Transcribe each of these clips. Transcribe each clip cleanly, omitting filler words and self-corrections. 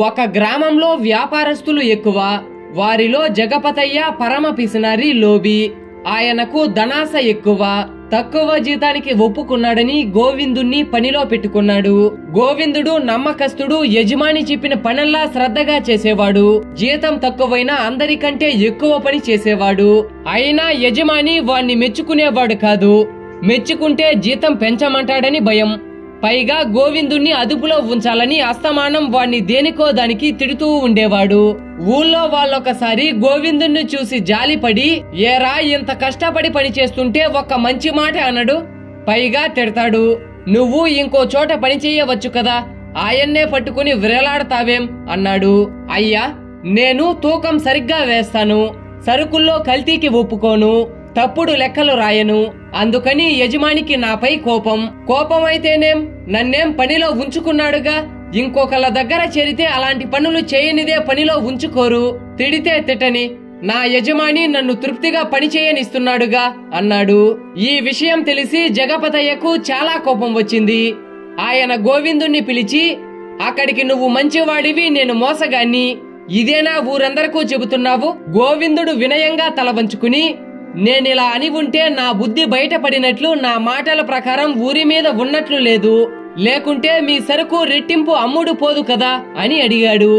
ఒక గ్రామంలో వ్యాపారస్తులు ఎక్కువ. వారిలో జగపతయ్య పరమ పిసినారి లోబి. ఆయనకు ధనాశ ఎక్కువ. తక్కువ జీతానికి ఒప్పుకున్నాడని గోవిందుణ్ణి పనిలో పెట్టుకున్నాడు. గోవిందుడు నమ్మకస్తుడు. యజమాని చెప్పిన పనల్లా శ్రద్ధగా చేసేవాడు. జీతం తక్కువైనా అందరికంటే ఎక్కువ పని చేసేవాడు. అయినా యజమాని వాణ్ణి మెచ్చుకునేవాడు కాదు. మెచ్చుకుంటే జీతం పెంచమంటాడని భయం. పైగా గోవిందుణ్ణి అదుపులో ఉంచాలని అస్తమానం వాణ్ణి దేనికో దానికి తిడుతూ ఉండేవాడు. ఊళ్ళో వాళ్ళొకసారి గోవిందుణ్ణి చూసి జాలిపడి, ఏరా ఇంత కష్టపడి పని చేస్తుంటే ఒక్క మంచి మాట అనడు, పైగా తిడతాడు. నువ్వు ఇంకో చోట పని చేయవచ్చు కదా, ఆయన్నే పట్టుకుని విరలాడతావేం అన్నాడు. అయ్యా, నేను తూకం సరిగ్గా వేస్తాను, సరుకుల్లో కల్తీకి ఒప్పుకోను, తప్పుడు లెక్కలు రాయను. అందుకని యజమానికి నాపై కోపం అయితేనేం, నన్నేం పనిలో ఉంచుకున్నాడుగా. ఇంకొకళ్ళ దగ్గర చేరితే అలాంటి పనులు చేయనిదే పనిలో ఉంచుకోరు. తిడితే తిట్టని, నా యజమాని నన్ను తృప్తిగా పని చేయనిస్తున్నాడుగా అన్నాడు. ఈ విషయం తెలిసి జగపతయ్యకు చాలా కోపం వచ్చింది. ఆయన గోవిందుణ్ణి పిలిచి, అక్కడికి నువ్వు మంచివాడివి, నేను మోసగాన్ని, ఇదేనా ఊరందరికీ చెబుతున్నావు? గోవిందుడు వినయంగా తల వంచుకుని, నేనిలా అని ఉంటే నా బుద్ధి బయటపడినట్లు, నా మాటల ప్రకారం ఊరి మీద ఉన్నట్లు లేదు, లేకుంటే మీ సరుకు రెట్టింపు అమ్ముడు పోదు కదా అని అడిగాడు.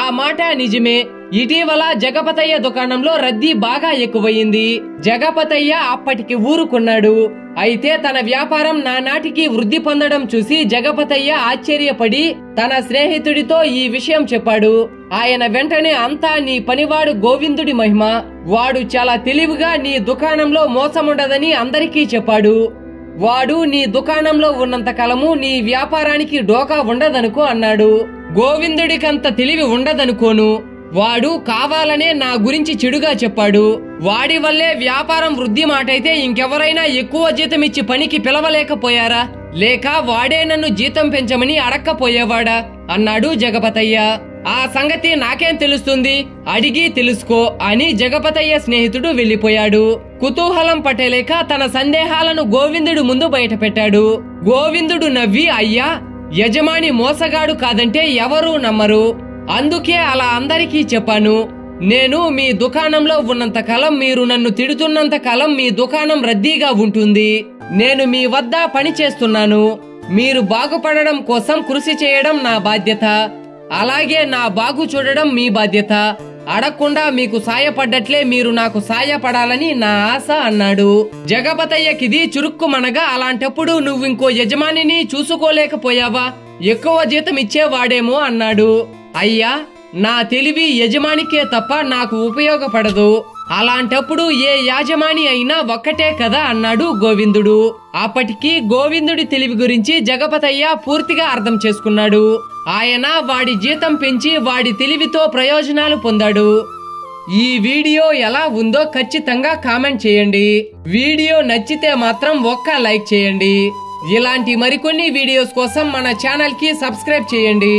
ఆ మాట నిజమే. ఇటీవల జగపతయ్య దుకాణంలో రద్దీ బాగా ఎక్కువయింది. జగపతయ్య అప్పటికి ఊరుకున్నాడు. అయితే తన వ్యాపారం నానాటికి వృద్ధి పొందడం చూసి జగపతయ్య ఆశ్చర్యపడి తన స్నేహితుడితో ఈ విషయం చెప్పాడు. ఆయన వెంటనే, అంతా నీ పనివాడు గోవిందుడి మహిమ, వాడు చాలా తెలివిగా నీ దుకాణంలో మోసముండదని అందరికీ చెప్పాడు. వాడు నీ దుకాణంలో ఉన్నంత కాలము నీ వ్యాపారానికి డోకా ఉండదనుకో అన్నాడు. గోవిందుడికంత తెలివి ఉండదనుకోను. వాడు కావాలనే నా గురించి చెడుగా చెప్పాడు. వాడి వల్లే వ్యాపారం వృద్ధి మాటైతే ఇంకెవరైనా ఎక్కువ జీతం ఇచ్చి పనికి పిలవలేకపోయారా? లేక వాడే నన్ను జీతం పెంచమని అడక్కపోయేవాడా అన్నాడు జగపతయ్య. ఆ సంగతి నాకేం తెలుస్తుంది, అడిగి తెలుసుకో అని జగపతయ్య స్నేహితుడు వెళ్లిపోయాడు. కుతూహలం పట్టలేక తన సందేహాలను గోవిందుడు ముందు బయట పెట్టాడు. గోవిందుడు నవ్వి, అయ్యా, యజమాని మోసగాడు కాదంటే ఎవరూ నమ్మరు, అందుకే అలా అందరికీ చెప్పాను. నేను మీ దుకాణంలో ఉన్నంత కాలం, మీరు నన్ను తిడుతున్నంత కాలం మీ దుకాణం రద్దీగా ఉంటుంది. నేను మీ వద్ద పని చేస్తున్నాను. మీరు బాగుపడడం కోసం కృషి చేయడం నా బాధ్యత. అలాగే నా బాగు చూడడం మీ బాధ్యత. అడగకుండా మీకు సాయపడ్డట్లే మీరు నాకు సాయపడాలని నా ఆశ అన్నాడు. జగపతయ్యకిది చురుక్కుమనగా, అలాంటప్పుడు నువ్వింకో యజమానిని చూసుకోలేకపోయావా? ఎక్కువ జీతం ఇచ్చేవాడేమో అన్నాడు. అయ్యా, నా తెలివి యజమానికే తప్ప నాకు ఉపయోగపడదు. అలాంటప్పుడు ఏ యాజమాని అయినా ఒక్కటే కదా అన్నాడు గోవిందుడు. అప్పటికి గోవిందుడి తెలివి గురించి జగపతయ్య పూర్తిగా అర్థం చేసుకున్నాడు. ఆయన వాడి జీతం పెంచి వాడి తెలివితో ప్రయోజనాలు పొందాడు. ఈ వీడియో ఎలా ఉందో ఖచ్చితంగా కామెంట్ చేయండి. వీడియో నచ్చితే మాత్రం ఒక్క లైక్ చేయండి. ఇలాంటి మరికొన్ని వీడియోస్ కోసం మన ఛానల్ కి సబ్స్క్రైబ్ చేయండి.